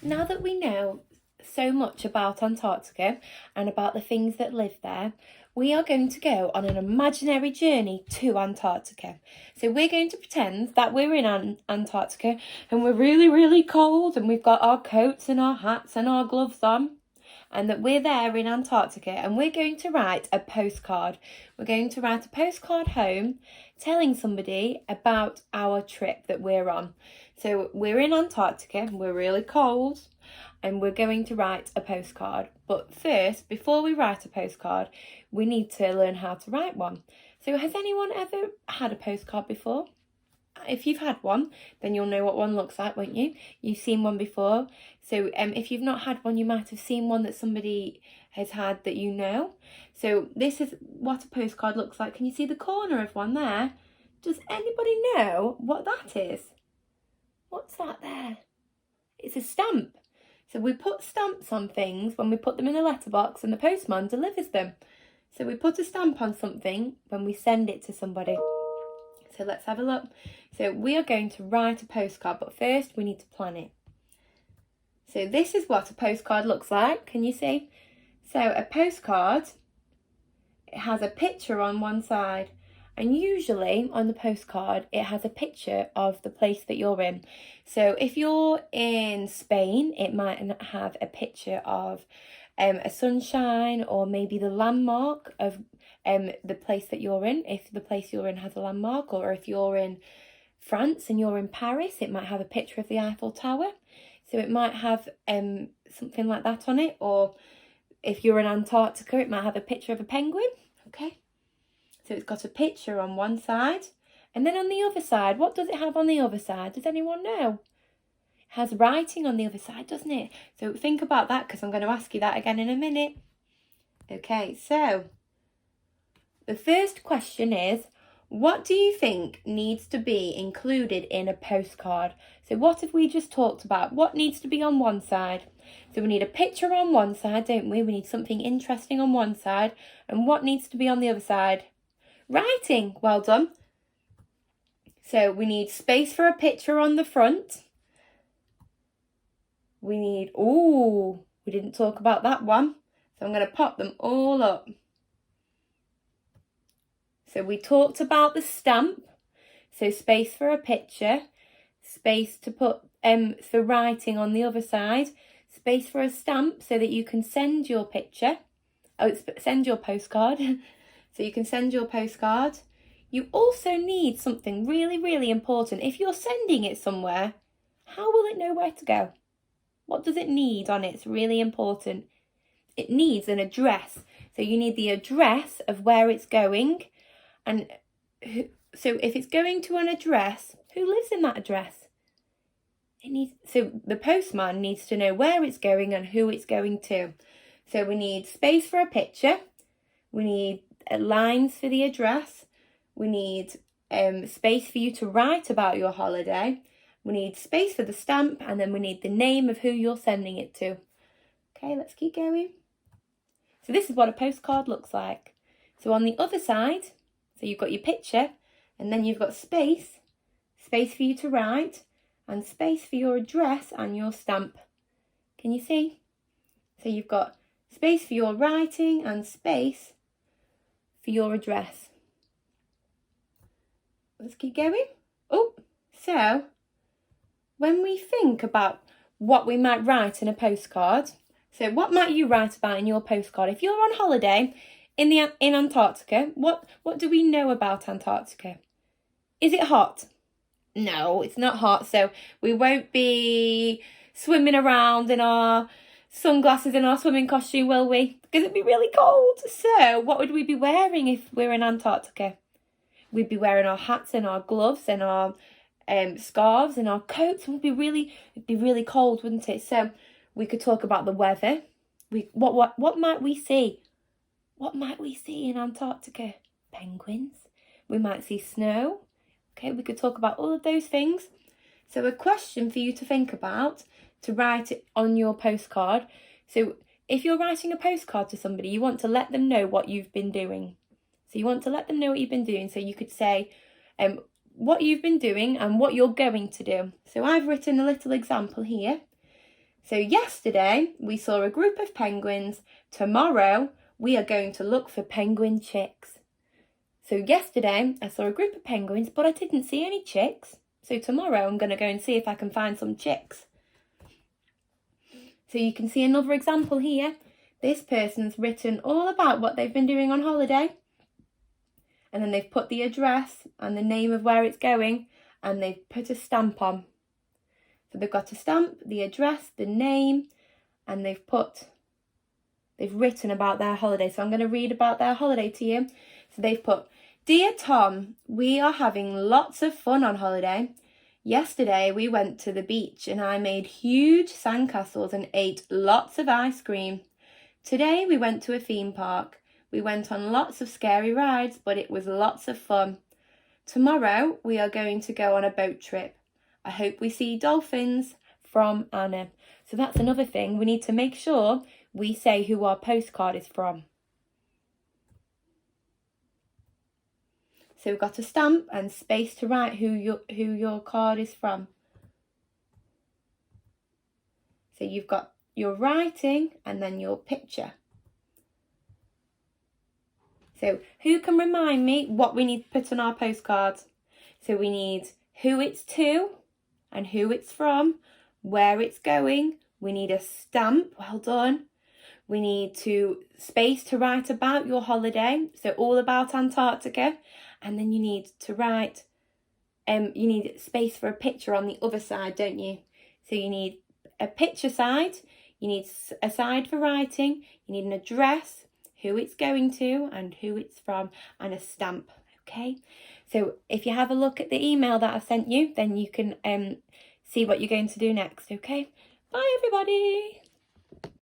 Now that we know so much about Antarctica and about the things that live there, we are going to go on an imaginary journey to Antarctica. So we're going to pretend that we're in Antarctica and we're really, really cold and we've got our coats and our hats and our gloves on, and that we're there in Antarctica, and we're going to write a postcard. We're going to write a postcard home telling somebody about our trip that we're on. So we're in Antarctica, we're really cold, and we're going to write a postcard. But first, before we write a postcard, we need to learn how to write one. So has anyone ever had a postcard before? If you've had one, then you'll know what one looks like, won't you? You've seen one before. So if you've not had one, you might have seen one that somebody has had that you know. So this is what a postcard looks like. Can you see the corner of one there? Does anybody know what that is? What's that there? It's a stamp. So we put stamps on things when we put them in a letterbox and the postman delivers them. So we put a stamp on something when we send it to somebody. So let's have a look. So we are going to write a postcard, but first we need to plan it. So this is what a postcard looks like. Can you see? So a postcard, it has a picture on one side, and usually on the postcard it has a picture of the place that you're in. So if you're in Spain, it might have a picture of a sunshine, or maybe the landmark of the place that you're in, if the place you're in has a landmark. Or if you're in France and you're in Paris, it might have a picture of the Eiffel Tower. So it might have something like that on it. Or if you're in Antarctica, it might have a picture of a penguin. Okay, so it's got a picture on one side, and then on the other side, what does it have on the other side? Does anyone know? It has writing on the other side, doesn't it? So think about that, because I'm going to ask you that again in a minute. Okay, so the first question is, what do you think needs to be included in a postcard? So what have we just talked about? What needs to be on one side? So we need a picture on one side, don't we? We need something interesting on one side. And what needs to be on the other side? Writing. Well done. So we need space for a picture on the front. We need, we didn't talk about that one. So I'm going to pop them all up. So we talked about the stamp, so space for a picture, space to put for writing on the other side, space for a stamp so that you can send your picture, send your postcard, so you can send your postcard. You also need something really, really important. If you're sending it somewhere, how will it know where to go? What does it need on it? It's really important. It needs an address. So you need the address of where it's going. And so if it's going to an address, who lives in that address? So the postman needs to know where it's going and who it's going to. So we need space for a picture. We need lines for the address. We need space for you to write about your holiday. We need space for the stamp, and then we need the name of who you're sending it to. Okay, let's keep going. So this is what a postcard looks like. So on the other side, so you've got your picture, and then you've got space for you to write, and space for your address and your stamp. Can you see? So you've got space for your writing and space for your address. Let's keep going. So when we think about what we might write in a postcard, so what might you write about in your postcard? If you're on holiday in Antarctica, what do we know about Antarctica? Is it hot? No, it's not hot. So we won't be swimming around in our sunglasses and our swimming costume, will we? Because it'd be really cold. So what would we be wearing if we're in Antarctica? We'd be wearing our hats and our gloves and our scarves and our coats. It'd be really cold, wouldn't it? So we could talk about the weather. What might we see? What might we see in Antarctica? Penguins. We might see snow. Okay, we could talk about all of those things. So a question for you to think about, to write it on your postcard. So if you're writing a postcard to somebody, you want to let them know what you've been doing. So you want to let them know what you've been doing. So you could say what you've been doing and what you're going to do. So I've written a little example here. So yesterday we saw a group of penguins. Tomorrow we are going to look for penguin chicks. So yesterday I saw a group of penguins, but I didn't see any chicks. So tomorrow I'm going to go and see if I can find some chicks. So you can see another example here. This person's written all about what they've been doing on holiday. And then they've put the address and the name of where it's going, and they've put a stamp on. So they've got a stamp, the address, the name, and they've written about their holiday. So I'm going to read about their holiday to you. So they've put, "Dear Tom, we are having lots of fun on holiday. Yesterday we went to the beach and I made huge sandcastles and ate lots of ice cream. Today we went to a theme park. We went on lots of scary rides, but it was lots of fun. Tomorrow we are going to go on a boat trip. I hope we see dolphins, from Anna." So that's another thing. We need to make sure we say who our postcard is from. So we've got a stamp and space to write who your card is from. So you've got your writing and then your picture. So who can remind me what we need to put on our postcard? So we need who it's to and who it's from, where it's going. We need a stamp, well done. We need space to write about your holiday, so all about Antarctica. And then you need to write, you need space for a picture on the other side, don't you? So you need a picture side, you need a side for writing, you need an address, who it's going to and who it's from, and a stamp, okay? So if you have a look at the email that I've sent you, then you can see what you're going to do next, okay? Bye, everybody.